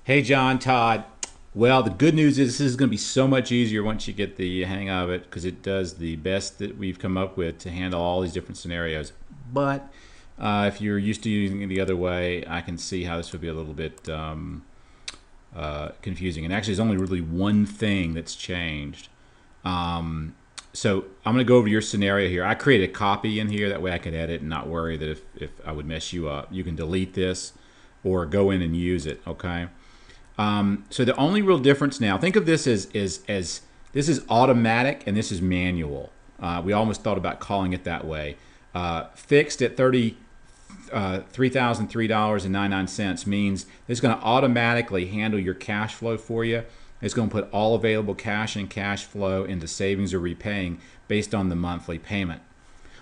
Hey John, Todd. Well, the good news is this is going to be so much easier once you get the hang of it because it does the best that we've come up with to handle all these different scenarios. But if you're used to using it the other way, I can see how this would be a little bit confusing. And actually, there's only really one thing that's changed. So I'm going to go over your scenario here. I created a copy in here. That way I could edit and not worry that if I would mess you up. You can delete this or go in and use it, okay? So the only real difference now, think of this as this is automatic and this is manual. We almost thought about calling it that way. Fixed at $33,003.99 means it's going to automatically handle your cash flow for you. It's going to put all available cash and cash flow into savings or repaying based on the monthly payment.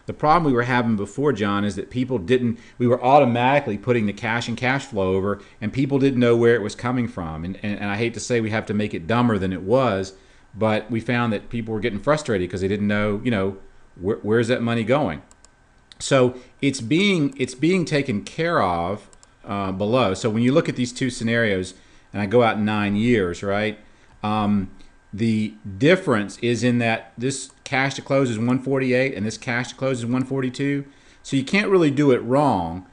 The problem we were having before, John, is that we were automatically putting the cash and cash flow over, and people didn't know where it was coming from. And I hate to say we have to make it dumber than it was, but we found that people were getting frustrated because they didn't know, where's that money going? So it's being taken care of below. So when you look at these two scenarios, and I go out 9 years, right? The difference is in that this cash to close is 148 and this cash to close is 142. So you can't really do it wrong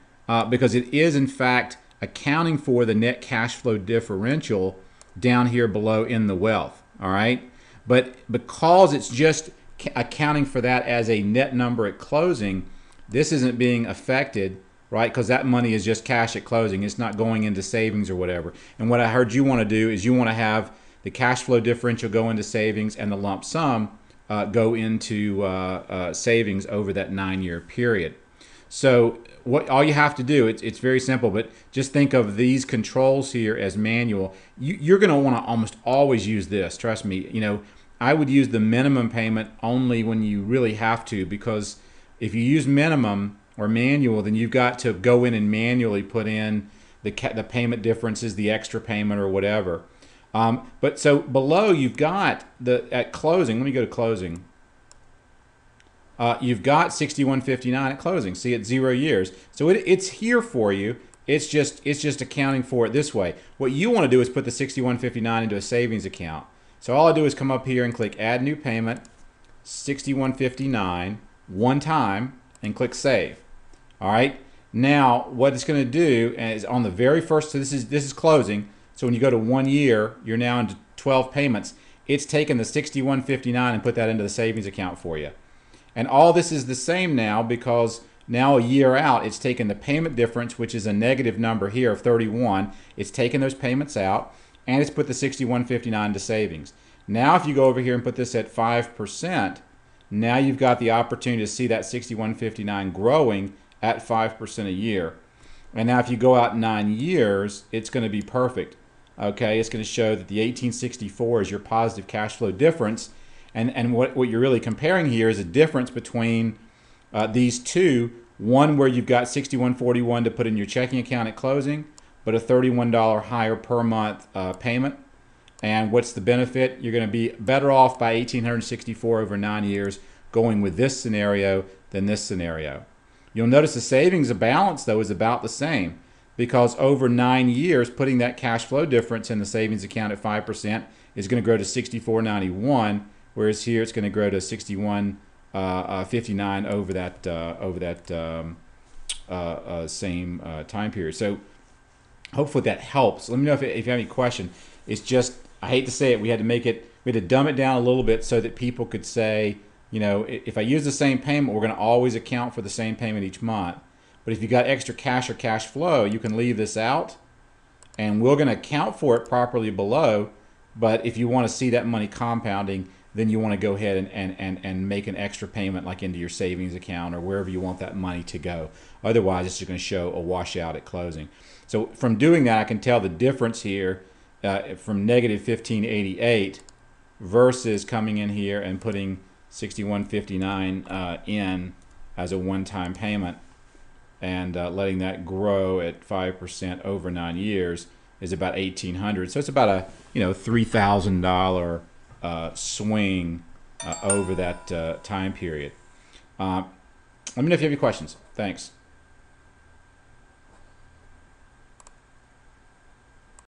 because it is in fact accounting for the net cash flow differential down here below in the wealth. All right, but because it's just accounting for that as a net number at closing, this isn't being affected, right? Because that money is just cash at closing. It's not going into savings or whatever. And what I heard you want to do is you want to have the cash flow differential go into savings and the lump sum go into savings over that 9-year period. So all you have to do, it's very simple, but just think of these controls here as manual. You're going to want to almost always use this. Trust me. I would use the minimum payment only when you really have to, because if you use minimum or manual, then you've got to go in and manually put in the payment differences, the extra payment or whatever. But so below you've got at closing, let me go to closing. You've got 6159 at closing. See, at 0 years. So it's here for you. It's just accounting for it this way. What you want to do is put the 6159 into a savings account. So all I do is come up here and click add new payment, 6159 one time, and click save. All right. Now what it's going to do is on the very first, so this is closing. So when you go to 1 year, you're now into 12 payments. It's taken the 6159 and put that into the savings account for you. And all this is the same now because now a year out, it's taken the payment difference, which is a negative number here of 31. It's taken those payments out and it's put the 6159 to savings. Now if you go over here and put this at 5%, now you've got the opportunity to see that 6159 growing at 5% a year. And now if you go out 9 years, it's going to be perfect. Okay, it's going to show that the 1864 is your positive cash flow difference. And what you're really comparing here is a difference between these two. One where you've got 6141 to put in your checking account at closing, but a $31 higher per month payment. And what's the benefit? You're going to be better off by 1864 over 9 years going with this scenario than this scenario. You'll notice the savings balance though is about the same, because over 9 years putting that cash flow difference in the savings account at 5% is going to grow to 6491, whereas here it's going to grow to 6159 over that same time period. So hopefully that helps. Let me know if you have any question. It's just, I hate to say it, we had to dumb it down a little bit so that people could say, if I use the same payment, we're going to always account for the same payment each month. But if you got extra cash or cash flow, you can leave this out, and we're going to account for it properly below. But if you want to see that money compounding, then you want to go ahead and make an extra payment like into your savings account or wherever you want that money to go. Otherwise, it's just going to show a washout at closing. So from doing that, I can tell the difference here from negative 1588 versus coming in here and putting 6159 in as a one-time payment and letting that grow at 5% over 9 years is about 1,800. So it's about a $3,000 swing over that time period. Let me know if you have any questions. Thanks.